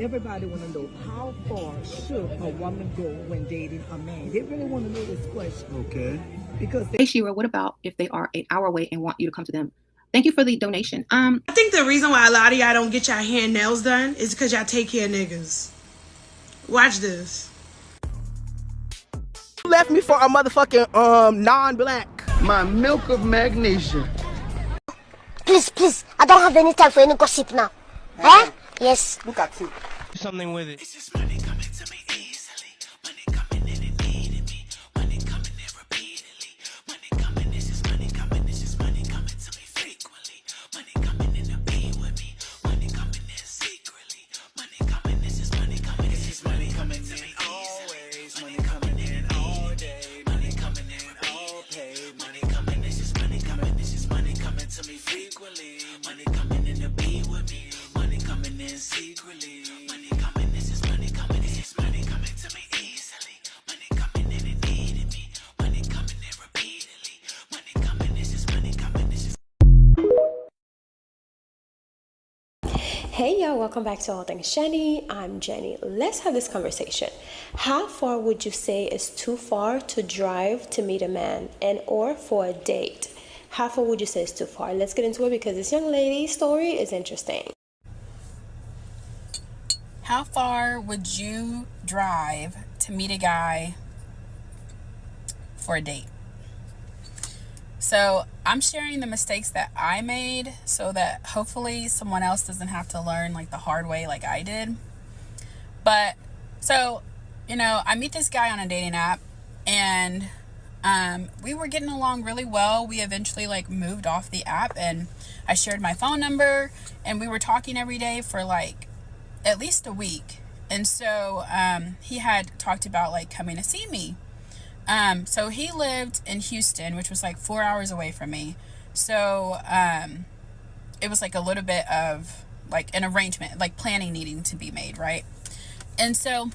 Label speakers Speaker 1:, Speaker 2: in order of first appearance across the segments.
Speaker 1: Everybody want to know, how far should a woman go when dating a man? They really want to know this question. Okay. Because
Speaker 2: Hey Shira, what about if they are an hour away and want you to come to them? Thank you for the donation.
Speaker 3: I think the reason why a lot of y'all don't get y'all hair and nails done is because y'all take care of niggas. Watch this.
Speaker 4: Left me for a motherfucking non-black.
Speaker 5: My milk of magnesia.
Speaker 6: Please, I don't have any time for any gossip now. Eh? Yes.
Speaker 4: Look at you.
Speaker 7: Something with it.
Speaker 3: It's just money coming to me easily. Money coming in and needing me. Money coming in repeatedly. Money coming, this is money coming. This is money coming to me frequently. Money coming in to be with me. Money coming in secretly. Money coming, this is money coming. This is money coming to me always. Money coming in all day. Money coming in all pay. Money coming, this is money coming. This is money coming to me frequently. Money coming in to be with me. Money coming in secretly. Money coming, this is money coming. This is money coming to me easily. Money coming in and needing me. Money coming in repeatedly. Money coming, this is money coming. This is.
Speaker 8: Hey y'all, welcome back to All Things Jenny. I'm Jenny. Let's have this conversation. How far would you say is too far to drive to meet a man and or for a date? How far would you say is too far? Let's get into it because this young lady's story is interesting.
Speaker 9: How far would you drive to meet a guy for a date? So I'm sharing the mistakes that I made so that hopefully someone else doesn't have to learn like the hard way like I did. But so, you know, I meet this guy on a dating app and we were getting along really well. We eventually like moved off the app and I shared my phone number and we were talking every day for like at least a week. And so he had talked about like coming to see me. So he lived in Houston, which was like 4 hours away from me. So it was like a little bit of like an arrangement, like planning needing to be made, right? And so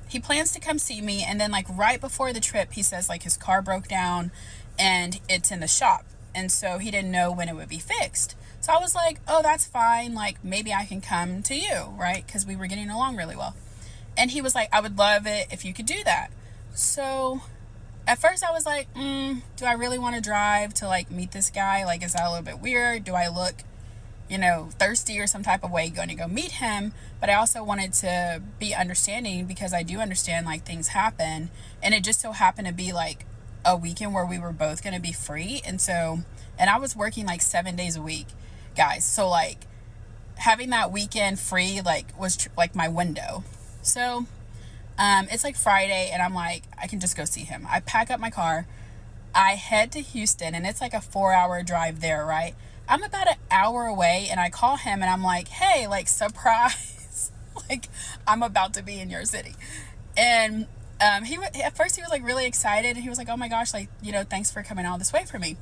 Speaker 9: he plans to come see me, and then like right before the trip he says like his car broke down and it's in the shop, and so he didn't know when it would be fixed. So I was like, oh, that's fine, like maybe I can come to you, right? Because we were getting along really well. And he was like, I would love it if you could do that. So at first I was like, do I really want to drive to like meet this guy? Like, is that a little bit weird? Do I look, you know, thirsty or some type of way going to go meet him? But I also wanted to be understanding because I do understand like things happen. And it just so happened to be like a weekend where we were both going to be free. And I was working like 7 days a week, guys. So like having that weekend free like was like my window. So it's like Friday and I'm like, I can just go see him. I pack up my car, I head to Houston, and it's like a 4-hour drive there, right? I'm about an hour away and I call him and I'm like, hey, like surprise, like I'm about to be in your city. And at first he was like really excited and he was like, oh my gosh, like, you know, thanks for coming all this way for me.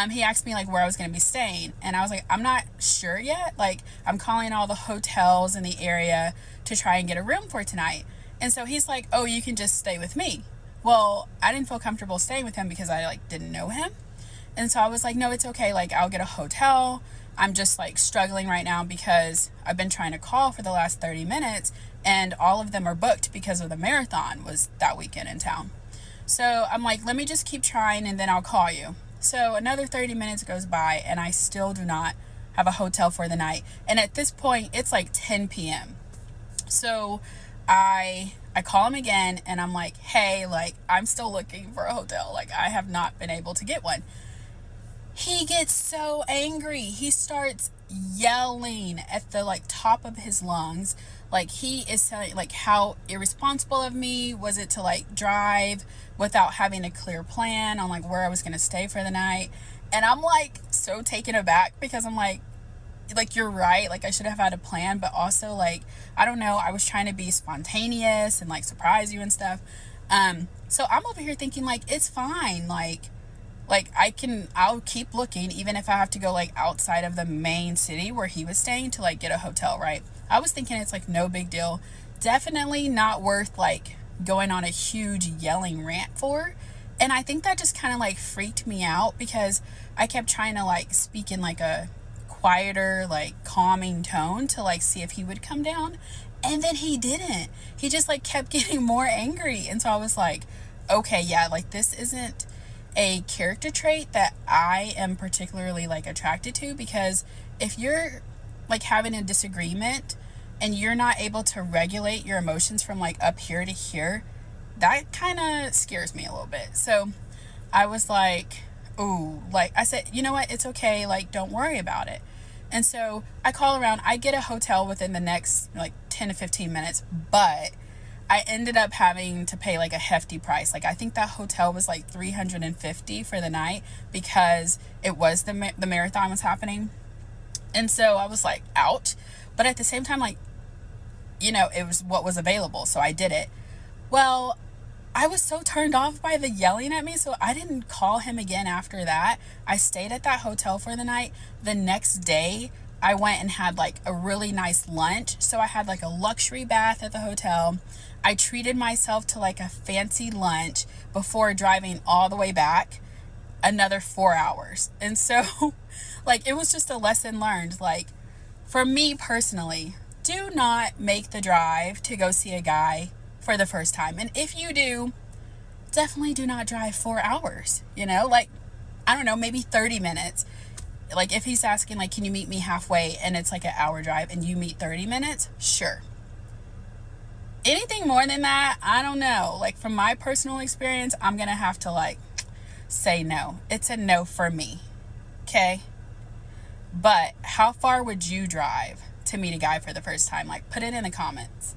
Speaker 9: He asked me like where I was going to be staying, and I was like, I'm not sure yet. Like, I'm calling all the hotels in the area to try and get a room for tonight. And so he's like, oh, you can just stay with me. Well, I didn't feel comfortable staying with him because I like didn't know him. And so I was like, no, it's okay. Like, I'll get a hotel. I'm just like struggling right now because I've been trying to call for the last 30 minutes and all of them are booked because of the marathon was that weekend in town. So I'm like, let me just keep trying and then I'll call you. So another 30 minutes goes by and I still do not have a hotel for the night. And at this point, it's like 10 p.m. So I call him again and I'm like, hey, like I'm still looking for a hotel. Like I have not been able to get one. He gets so angry. He starts yelling at the like top of his lungs. Like he is telling like how irresponsible of me was it to like drive without having a clear plan on like where I was going to stay for the night. And I'm like so taken aback because I'm like you're right, like I should have had a plan, but also like I don't know, I was trying to be spontaneous and like surprise you and stuff. So I'm over here thinking like it's fine, like I'll keep looking even if I have to go like outside of the main city where he was staying to like get a hotel, right? I was thinking it's like no big deal, definitely not worth like going on a huge yelling rant for. And I think that just kind of like freaked me out because I kept trying to like speak in like a quieter, like calming tone to like see if he would come down. And then he didn't. He just like kept getting more angry. And so I was like, okay, yeah, like this isn't a character trait that I am particularly like attracted to, because if you're like having a disagreement and you're not able to regulate your emotions from like up here to here, that kind of scares me a little bit. So I was like, ooh, like I said, you know what, it's okay, like don't worry about it. And so I call around, I get a hotel within the next like 10 to 15 minutes, but I ended up having to pay like a hefty price. Like I think that hotel was like $350 for the night because it was the marathon was happening. And so I was like, ouch. But at the same time, like, you know, it was what was available. So I did it. Well, I was so turned off by the yelling at me, so I didn't call him again after that. I stayed at that hotel for the night. The next day, I went and had like a really nice lunch. So I had like a luxury bath at the hotel. I treated myself to like a fancy lunch before driving all the way back another 4 hours. And so like it was just a lesson learned. Like for me personally, do not make the drive to go see a guy for the first time. And if you do, definitely do not drive 4 hours, you know, like, I don't know, maybe 30 minutes. Like if he's asking like, can you meet me halfway, and it's like an hour drive and you meet 30 minutes, sure. Anything more than that, I don't know. Like from my personal experience, I'm gonna have to like say no. It's a no for me. Okay. But how far would you drive to meet a guy for the first time? Like put it in the comments.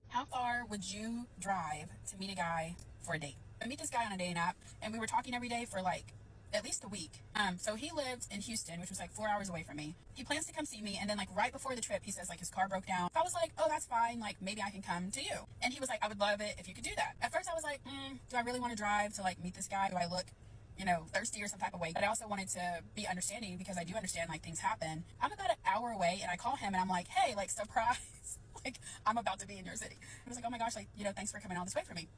Speaker 9: How far would you drive to meet a guy for a date? I meet this guy on a dating app, and we were talking every day for like at least a week. So he lives in Houston, which was like 4 hours away from me. He plans to come see me, and then like right before the trip, he says like his car broke down. I was like, oh, that's fine. Like maybe I can come to you. And he was like, I would love it if you could do that. At first I was like, do I really want to drive to like meet this guy? Do I look, you know, thirsty or some type of way? But I also wanted to be understanding, because I do understand like things happen. I'm about an hour away, and I call him and I'm like, hey, like surprise. Like I'm about to be in your city. He was like, oh my gosh, like, you know, thanks for coming all this way for me.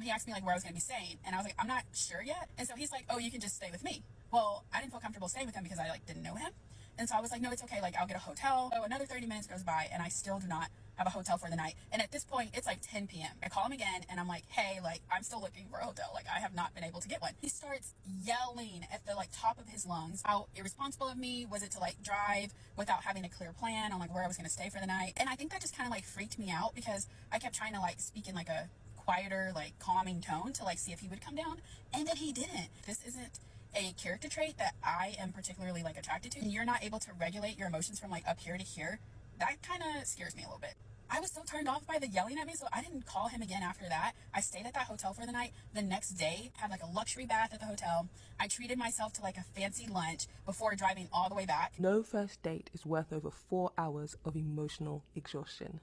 Speaker 9: He asked me like where I was going to be staying, and I was like, I'm not sure yet. And so he's like, oh, you can just stay with me. Well, I didn't feel comfortable staying with him because I like didn't know him. And so I was like, no, it's okay. Like I'll get a hotel. So another 30 minutes goes by, and I still do not have a hotel for the night. And at this point, it's like 10 p.m. I call him again, and I'm like, hey, like I'm still looking for a hotel. Like I have not been able to get one. He starts yelling at the like top of his lungs how irresponsible of me was it to like drive without having a clear plan on like where I was going to stay for the night. And I think that just kind of like freaked me out, because I kept trying to like speak in like a quieter, like calming tone to like see if he would come down, and then he didn't. This isn't a character trait that I am particularly like attracted to. And you're not able to regulate your emotions from like up here to here, that kind of scares me a little bit. I was so turned off by the yelling at me, so I didn't call him again after that. I stayed at that hotel for the night. The next day, had like a luxury bath at the hotel. I treated myself to like a fancy lunch before driving all the way back.
Speaker 4: No first date is worth over 4 hours of emotional exhaustion.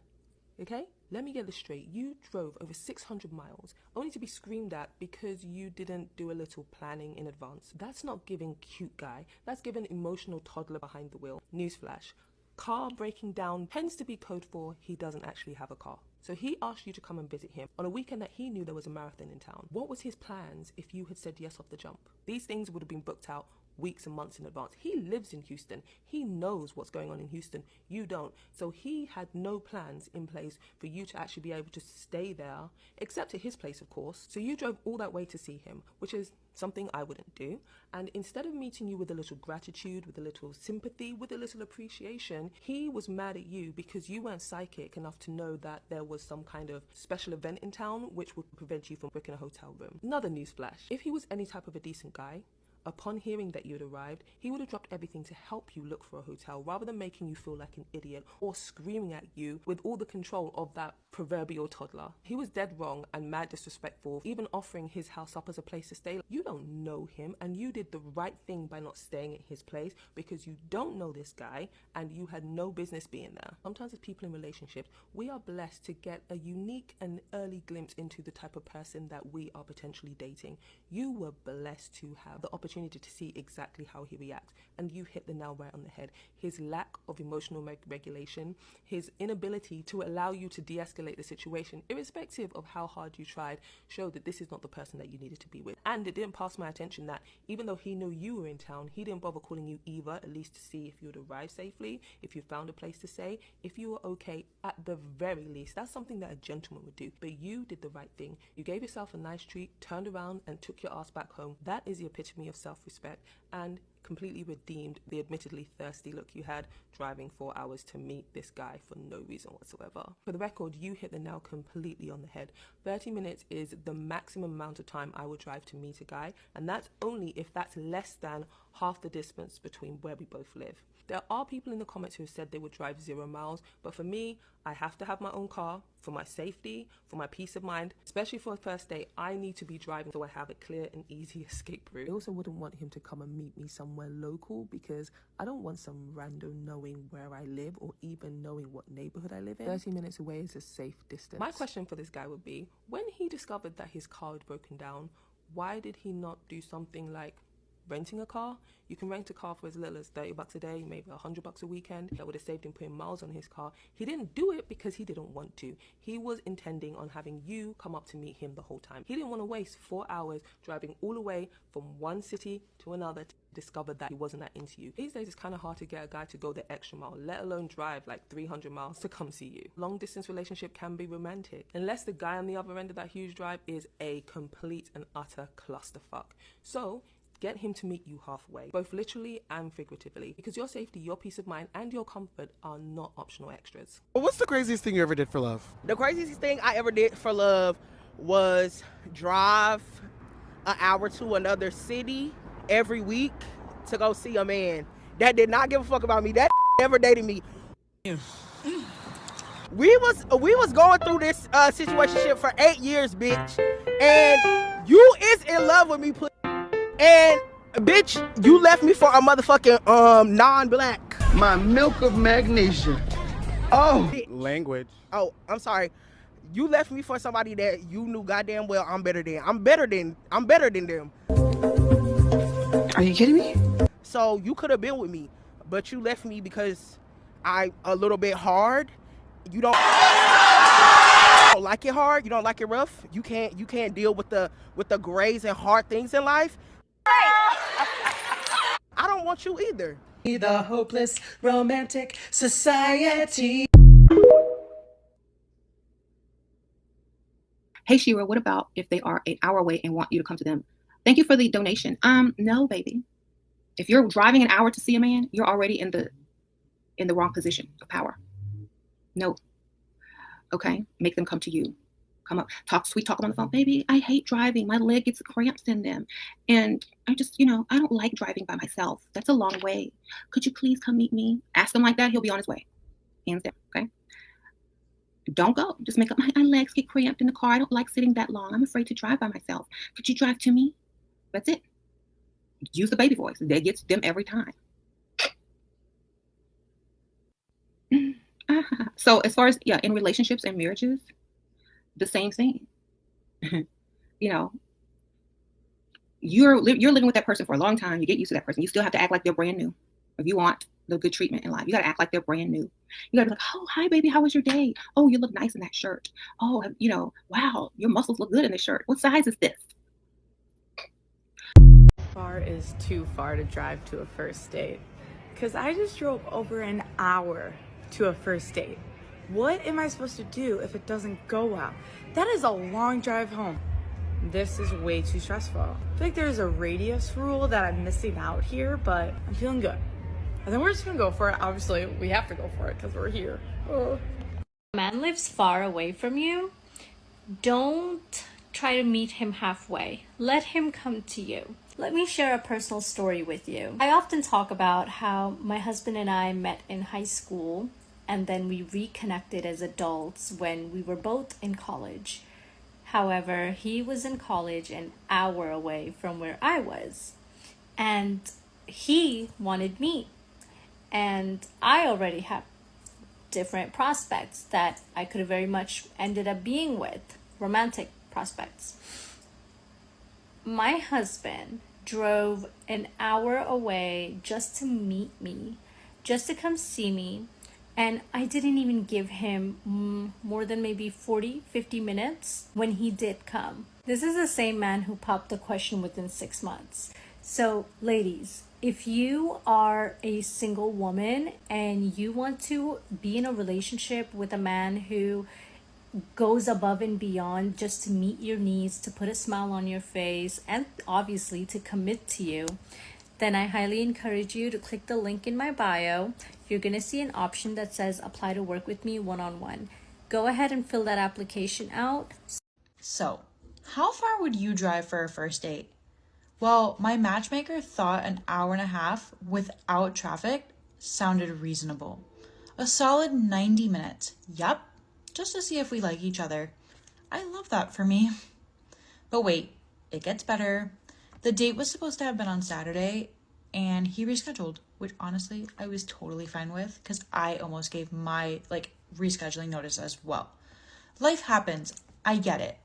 Speaker 4: Okay? Let me get this straight. You drove over 600 miles only to be screamed at because you didn't do a little planning in advance. That's not giving cute guy. That's giving emotional toddler behind the wheel. Newsflash. Car breaking down tends to be code for he doesn't actually have a car. So he asked you to come and visit him on a weekend that he knew there was a marathon in town. What was his plans if you had said yes off the jump? These things would have been booked out weeks and months in advance. He lives in Houston. He knows what's going on in Houston. You don't. So he had no plans in place for you to actually be able to stay there, except at his place, of course. So you drove all that way to see him, which is something I wouldn't do. And instead of meeting you with a little gratitude, with a little sympathy, with a little appreciation, he was mad at you because you weren't psychic enough to know that there was some kind of special event in town which would prevent you from booking a hotel room. Another newsflash. If he was any type of a decent guy, upon hearing that you had arrived, he would have dropped everything to help you look for a hotel rather than making you feel like an idiot or screaming at you with all the control of that proverbial toddler. He was dead wrong and mad disrespectful, even offering his house up as a place to stay. You don't know him, and you did the right thing by not staying at his place because you don't know this guy and you had no business being there. Sometimes as people in relationships, we are blessed to get a unique and early glimpse into the type of person that we are potentially dating. You were blessed to have the opportunity to see exactly how he reacts, and you hit the nail right on the head. His lack of emotional regulation, his inability to allow you to de-escalate de-escalate the situation, irrespective of how hard you tried, showed that this is not the person that you needed to be with. And it didn't pass my attention that even though he knew you were in town, he didn't bother calling you either, at least to see if you would arrive safely, if you found a place to stay, if you were okay at the very least. That's something that a gentleman would do. But you did the right thing. You gave yourself a nice treat, turned around and took your ass back home. That is the epitome of self-respect, and completely redeemed the admittedly thirsty look you had driving 4 hours to meet this guy for no reason whatsoever. For the record, you hit the nail completely on the head. 30 minutes is the maximum amount of time I would drive to meet a guy, and that's only if that's less than half the distance between where we both live. There are people in the comments who said they would drive 0 miles, but for me, I have to have my own car for my safety, for my peace of mind, especially for a first date. I need to be driving so I have a clear and easy escape route. I also wouldn't want him to come and meet me somewhere local because I don't want some random knowing where I live or even knowing what neighborhood I live in. 30 minutes away is a safe distance. My question for this guy would be, when he discovered that his car had broken down, why did he not do something like renting a car? You can rent a car for as little as $30 a day, maybe $100 a weekend. That would have saved him putting miles on his car. He didn't do it because he didn't want to. He was intending on having you come up to meet him the whole time. He didn't want to waste 4 hours driving all the way from one city to another to discover that he wasn't that into you. These days it's kind of hard to get a guy to go the extra mile, let alone drive like 300 miles to come see you. Long distance relationship can be romantic, unless the guy on the other end of that huge drive is a complete and utter clusterfuck. So get him to meet you halfway, both literally and figuratively, because your safety, your peace of mind, and your comfort are not optional extras.
Speaker 7: What's the craziest thing you ever did for love?
Speaker 10: The craziest thing I ever did for love was drive an hour to another city every week to go see a man that did not give a fuck about me. That never dated me. We was going through this situationship for 8 years, bitch, and you is in love with me, please. And bitch, you left me for a motherfucking non-black.
Speaker 5: My milk of magnesia. Oh,
Speaker 7: language.
Speaker 10: Oh, I'm sorry. You left me for somebody that you knew goddamn well I'm better than. I'm better than them.
Speaker 11: Are you kidding me?
Speaker 10: So you could have been with me, but you left me because I a little bit hard. You don't like it hard. You don't like it rough. You can't deal with the grays and hard things in life. I don't want you either.
Speaker 11: The hopeless romantic society.
Speaker 2: Hey Shira, what about if they are an hour away and want you to come to them? Thank you for the donation. No, baby. If you're driving an hour to see a man, you're already in the wrong position of power. No. Okay, make them come to you. Come up, sweet talk on the phone. Baby, I hate driving. My leg gets cramps in them. And I just, I don't like driving by myself. That's a long way. Could you please come meet me? Ask him like that. He'll be on his way. Hands down, okay? Don't go. Just make up, my legs get cramped in the car. I don't like sitting that long. I'm afraid to drive by myself. Could you drive to me? That's it. Use the baby voice. That gets them every time. So as far as, in relationships and marriages, the same thing. You're living with that person for a long time. You get used to that person. You still have to act like they're brand new. If you want the good treatment in life, you got to act like they're brand new. You got to be like, oh, hi, baby. How was your day? Oh, you look nice in that shirt. Oh, wow, your muscles look good in this shirt. What size is this?
Speaker 12: Far is too far to drive to a first date. Because I just drove over an hour to a first date. What am I supposed to do if it doesn't go well? That is a long drive home. This is way too stressful. I feel like there's a radius rule that I'm missing out here, but I'm feeling good. I think we're just gonna go for it. Obviously, we have to go for it because we're here. Oh.
Speaker 13: A man lives far away from you. Don't try to meet him halfway. Let him come to you. Let me share a personal story with you. I often talk about how my husband and I met in high school, and then we reconnected as adults when we were both in college. However, he was in college an hour away from where I was, and he wanted me. And I already have different prospects that I could have very much ended up being with, romantic prospects. My husband drove an hour away just to meet me, just to come see me, And I didn't even give him more than maybe 40-50 minutes when he did come. This is the same man who popped the question within 6 months. So ladies, if you are a single woman and you want to be in a relationship with a man who goes above and beyond just to meet your needs, to put a smile on your face, and obviously to commit to you, then I highly encourage you to click the link in my bio. You're going to see an option that says apply to work with me one-on-one. Go ahead and fill that application out.
Speaker 14: So, how far would you drive for a first date? Well, my matchmaker thought an hour and a half without traffic sounded reasonable. A solid 90 minutes. Yup, just to see if we like each other. I love that for me. But wait, it gets better. The date was supposed to have been on Saturday, and he rescheduled, which honestly I was totally fine with because I almost gave my rescheduling notice as well. Life happens. I get it.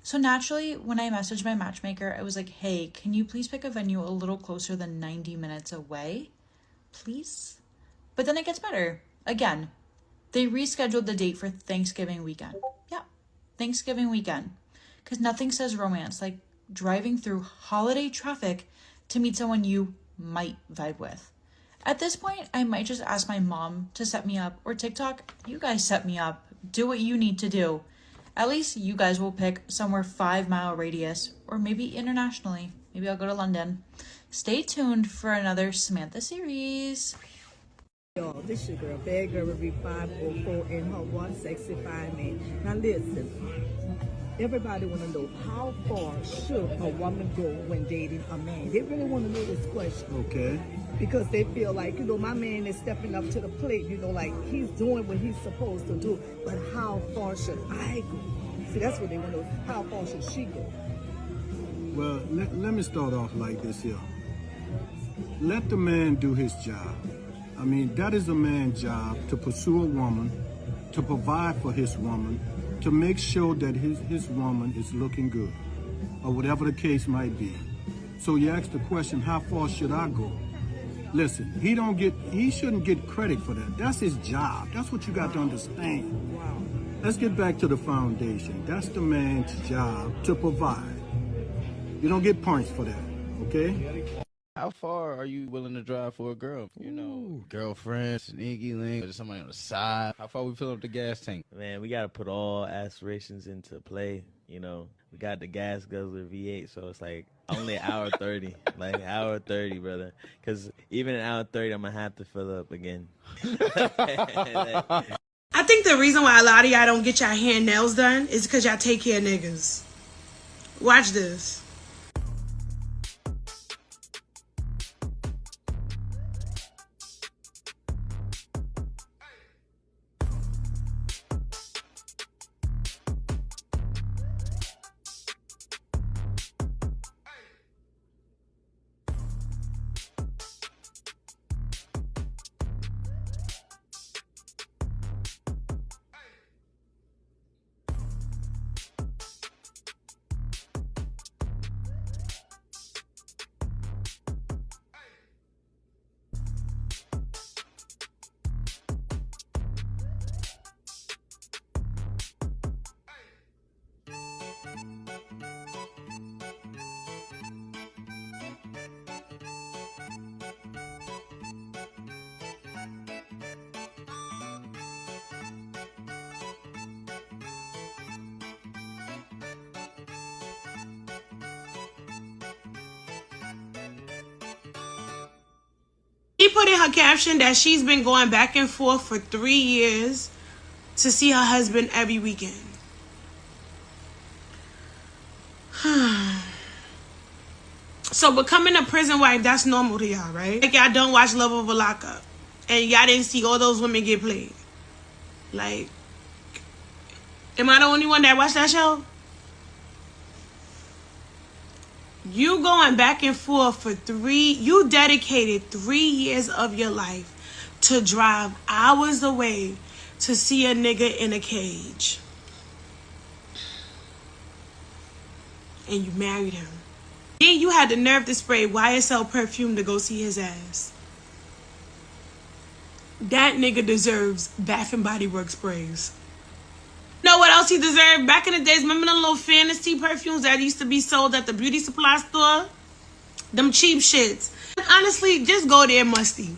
Speaker 14: So naturally, when I messaged my matchmaker, I was like, hey, can you please pick a venue a little closer than 90 minutes away? Please? But then it gets better. Again, they rescheduled the date for Thanksgiving weekend. Yeah, Thanksgiving weekend. Because nothing says romance like driving through holiday traffic to meet someone you might vibe with. At this point, I might just ask my mom to set me up, or TikTok, you guys set me up. Do what you need to do. At least you guys will pick somewhere 5-mile radius, or maybe internationally. Maybe I'll go to London. Stay tuned for another Samantha series.
Speaker 1: Y'all, this your girl, Bad Girl Review 504 and her one sexy fine man. Now listen, everybody want to know how far should a woman go when dating a man? They really want to know this question. Okay. Because they feel like, my man is stepping up to the plate, like he's doing what he's supposed to do. But how far should I go? See, that's what they want to know. How far should she go?
Speaker 15: Well, let me start off like this here. Let the man do his job. I mean, that is a man's job, to pursue a woman, to provide for his woman, to make sure that his woman is looking good, or whatever the case might be. So you ask the question, how far should I go? Listen, he shouldn't get credit for that. That's his job. That's what you got to understand. Wow. Let's get back to the foundation. That's the man's job, to provide. You don't get points for that, okay?
Speaker 16: How far are you willing to drive for a girl? Girlfriend, sneaky link, or somebody on the side. How far we fill up the gas tank?
Speaker 17: Man, we got to put all aspirations into play. We got the gas guzzler V8, so it's like only an hour 30. Like an hour 30, brother. Because even an hour 30, I'm going to have to fill up again.
Speaker 18: I think the reason why a lot of y'all don't get y'all hair and nails done is because y'all take care of niggas. Watch this. She put in her caption that she's been going back and forth for 3 years to see her husband every weekend. So becoming a prison wife, that's normal to y'all, right? Like y'all don't watch Love Over Lockup and y'all didn't see all those women get played. Like, am I the only one that watched that show? You going back and forth for you dedicated 3 years of your life to drive hours away to see a nigga in a cage. And you married him. Then you had the nerve to spray YSL perfume to go see his ass. that nigga deserves Bath and Body Works sprays. Know what else he deserved? Back in the days, remember the little fantasy perfumes that used to be sold at the beauty supply store? Them cheap shits. Honestly, just go there, Musty.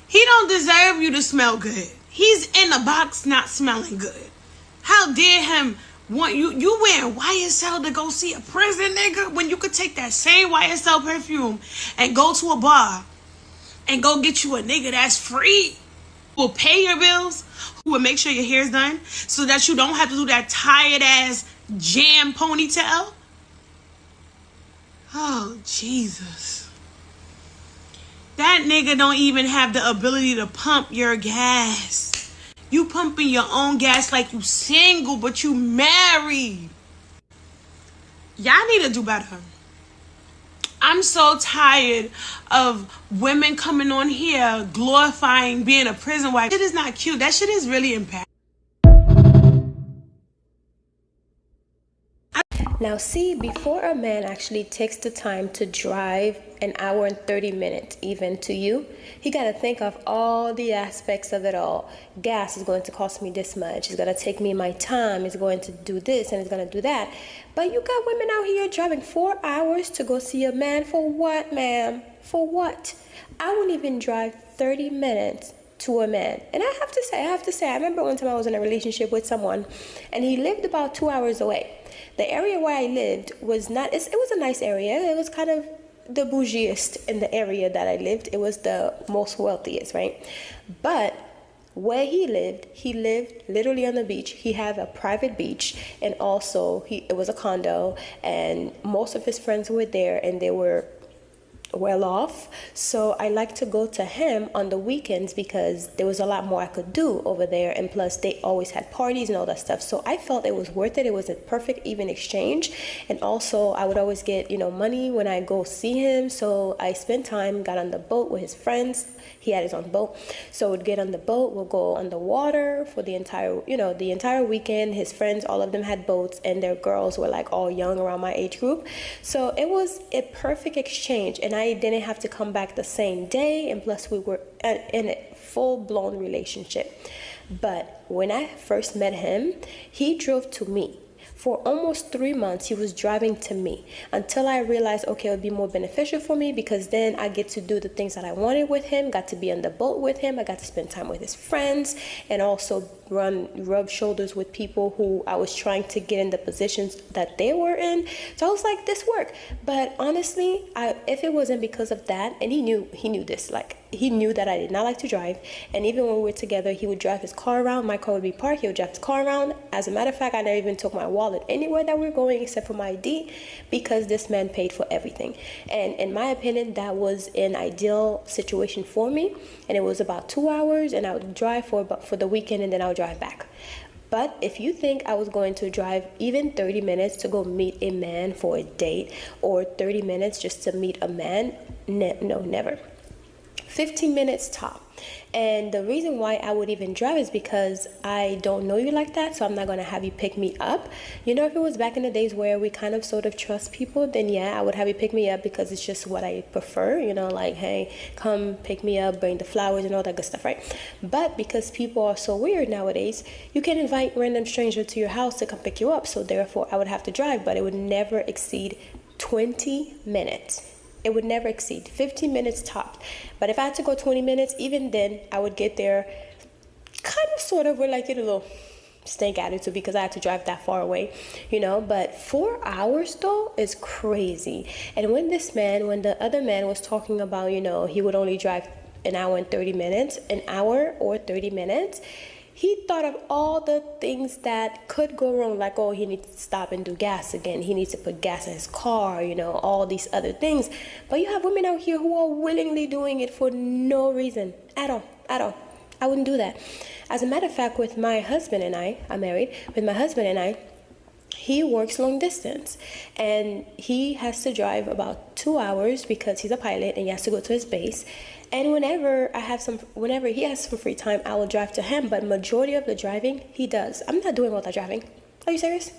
Speaker 18: He don't deserve you to smell good. He's in the box not smelling good. How dare him want you wearing YSL to go see a prison nigga when you could take that same YSL perfume and go to a bar and go get you a nigga that's free, who will pay your bills, who will make sure your hair's done so that you don't have to do that tired ass jam ponytail. Oh, Jesus. That nigga don't even have the ability to pump your gas. You pumping your own gas like you single, but you married. Y'all need to do better. I'm so tired of women coming on here glorifying being a prison wife. That shit is not cute. That shit is really impactful.
Speaker 8: Now see, before a man actually takes the time to drive an hour and 30 minutes even to you, he got to think of all the aspects of it all. Gas is going to cost me this much. It's going to take me my time. It's going to do this and it's going to do that. But you got women out here driving 4 hours to go see a man. For what, ma'am? For what? I wouldn't even drive 30 minutes to a man. And I have to say, I remember one time I was in a relationship with someone and he lived about 2 hours away. The area where I lived was not, it was a nice area. It was kind of the bougiest in the area that I lived. It was the most wealthiest, right? But where he lived literally on the beach. He had a private beach, and also it was a condo, and most of his friends were there, and they were well off. So I like to go to him on the weekends because there was a lot more I could do over there, and plus they always had parties and all that stuff. So I felt it was worth it. It was a perfect even exchange, and also I would always get money when I go see him. So I spent time, got on the boat with his friends. He had his own boat, so we'd get on the boat, we'll go on the water for the entire weekend. His friends, all of them had boats, and their girls were like all young, around my age group. So it was a perfect exchange, and I didn't have to come back the same day, and plus we were in a full-blown relationship. But when I first met him, he drove to me. For almost 3 months, he was driving to me until I realized, okay, it would be more beneficial for me because then I get to do the things that I wanted with him, got to be on the boat with him, I got to spend time with his friends, and also rub shoulders with people who I was trying to get in the positions that they were in. So I was like, this worked. But honestly, if it wasn't because of that, and he knew this, like he knew that I did not like to drive, and even when we were together, he would drive his car around. My car would be parked, he would drive his car around. As a matter of fact, I never even took my wallet anywhere that we were going except for my ID, because this man paid for everything. And in my opinion, that was an ideal situation for me. And it was about 2 hours, and I would drive for the weekend, and then I would drive back. But if you think I was going to drive even 30 minutes to go meet a man for a date, or 30 minutes just to meet a man, no, never. 15 minutes top. And the reason why I would even drive is because I don't know you like that, so I'm not going to have you pick me up. If it was back in the days where we kind of sort of trust people, then yeah, I would have you pick me up because it's just what I prefer, like, hey, come pick me up, bring the flowers and all that good stuff, right? But because people are so weird nowadays, you can invite random strangers to your house to come pick you up, so therefore I would have to drive, but it would never exceed 20 minutes. It would never exceed 15 minutes tops. But if I had to go 20 minutes, even then, I would get there kind of sort of with like a little stank attitude because I had to drive that far away, But 4 hours, though, is crazy. And when the other man was talking about, he would only drive an hour or 30 minutes, he thought of all the things that could go wrong, like, oh, he needs to stop and do gas again. He needs to put gas in his car, all these other things. But you have women out here who are willingly doing it for no reason at all. I wouldn't do that. As a matter of fact, with my husband and I'm married. With my husband and I, he works long distance, and he has to drive about 2 hours because he's a pilot and he has to go to his base. And whenever he has some free time, I will drive to him. But majority of the driving, he does. I'm not doing all that driving. Are you serious?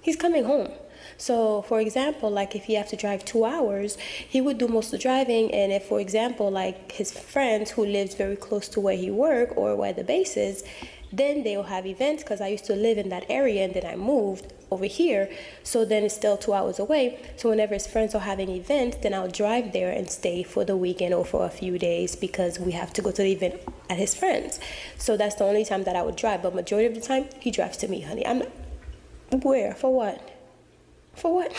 Speaker 8: He's coming home. So for example, like if he have to drive 2 hours, he would do most of the driving. And if, for example, like his friends who lives very close to where he work or where the base is, then they'll have events, because I used to live in that area and then I moved over here, so then it's still 2 hours away. So whenever his friends are having events, then I'll drive there and stay for the weekend or for a few days, because we have to go to the event at his friends. So that's the only time that I would drive, but majority of the time he drives to me, honey. I'm not, where, for what, for what?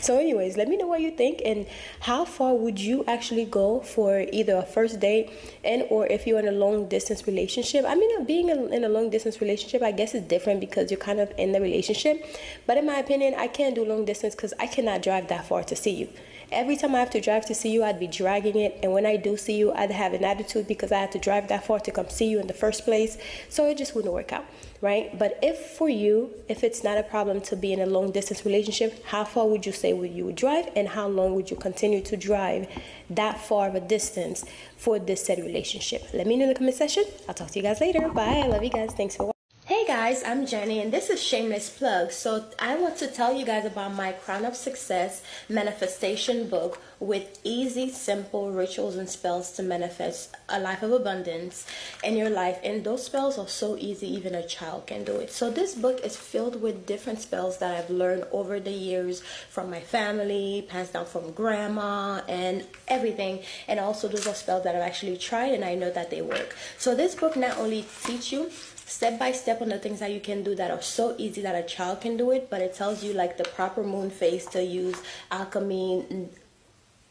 Speaker 8: So anyways, let me know what you think, and how far would you actually go for either a first date and or if you're in a long distance relationship. I mean, being in a long distance relationship, I guess is different because you're kind of in the relationship, but in my opinion, I can't do long distance because I cannot drive that far to see you. Every time I have to drive to see you, I'd be dragging it, and when I do see you, I'd have an attitude because I had to drive that far to come see you in the first place, so it just wouldn't work out, right? But if for you, if it's not a problem to be in a long distance relationship, how far would you say you would drive, and how long would you continue to drive that far of a distance for this said relationship? Let me know in the comment section. I'll talk to you guys later. Bye. I love you guys. Thanks for watching. Hey guys, I'm Jenny, and this is Shameless Plug. So I want to tell you guys about my Crown of Success manifestation book with easy, simple rituals and spells to manifest a life of abundance in your life. And those spells are so easy, even a child can do it. So this book is filled with different spells that I've learned over the years from my family, passed down from grandma and everything. And also those are spells that I've actually tried and I know that they work. So this book not only teaches you step by step on the things that you can do that are so easy that a child can do it, but it tells you like the proper moon phase to use, alchemy,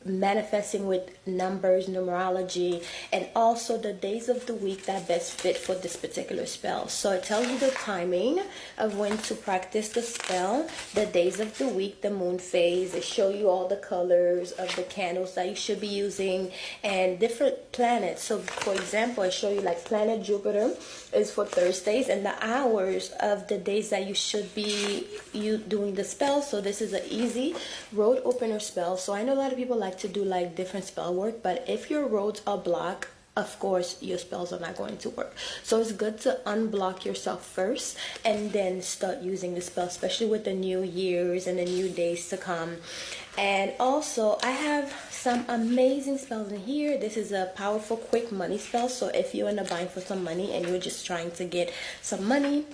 Speaker 8: manifesting with numbers, numerology, and also the days of the week that best fit for this particular spell. So it tells you the timing of when to practice the spell, the days of the week, the moon phase. It shows you all the colors of the candles that you should be using and different planets. So for example, I show you like planet Jupiter is for Thursdays and the hours of the days that you should be doing the spell. So this is an easy road opener spell. So I know a lot of people like to do like different spell work, but if your roads are blocked, of course your spells are not going to work. So it's good to unblock yourself first and then start using the spell, especially with the new years and the new days to come. And also I have some amazing spells in here. This is a powerful quick money spell, so if you're in a bind for some money and you're just trying to get some money.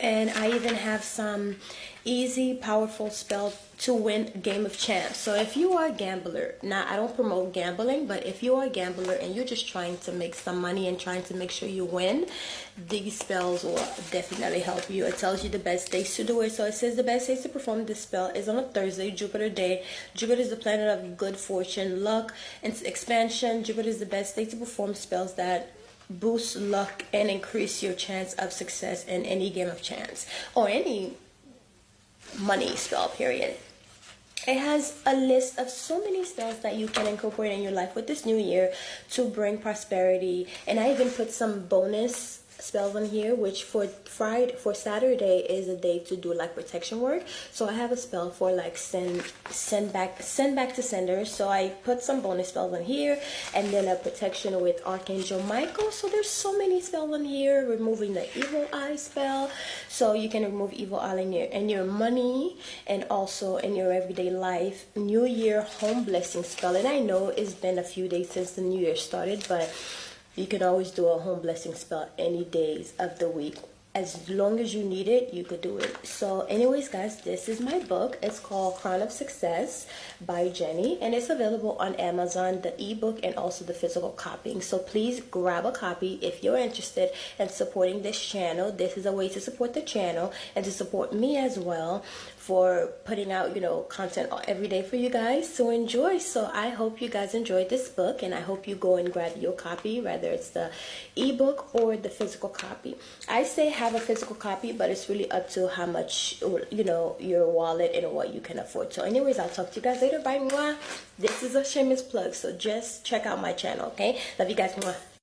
Speaker 8: And I even have some easy, powerful spell to win Game of Chance. So if you are a gambler, now I don't promote gambling, but if you are a gambler and you're just trying to make some money and trying to make sure you win, these spells will definitely help you. It tells you the best days to do it. So it says the best days to perform this spell is on a Thursday, Jupiter day. Jupiter is the planet of good fortune, luck, and expansion. Jupiter is the best day to perform spells that boost luck and increase your chance of success in any game of chance or any money spell, period. It has a list of so many spells that you can incorporate in your life with this new year to bring prosperity. And I even put some bonus spells on here, which for Saturday is a day to do like protection work. So I have a spell for like send back to sender. So I put some bonus spells on here, and then a protection with Archangel Michael. So there's so many spells on here. Removing the evil eye spell, so you can remove evil eye in your money and also in your everyday life. New Year home blessing spell, and I know it's been a few days since the new year started, but you can always do a home blessing spell any days of the week. As long as you need it, you could do it. So anyways, guys, this is my book. It's called Crown of Success by Jenny, and it's available on Amazon, the ebook and also the physical copying. So please grab a copy if you're interested in supporting this channel. This is a way to support the channel and to support me as well for putting out, you know, content every day for you guys to enjoy. So I hope you guys enjoyed this book, and I hope you go and grab your copy, whether it's the ebook or the physical copy. I say have a physical copy, but it's really up to how much, you know, your wallet and what you can afford. So anyways, I'll talk to you guys later. Bye. Mwah. This is a shameless plug, so just check out my channel, okay? Love you guys. Mwah.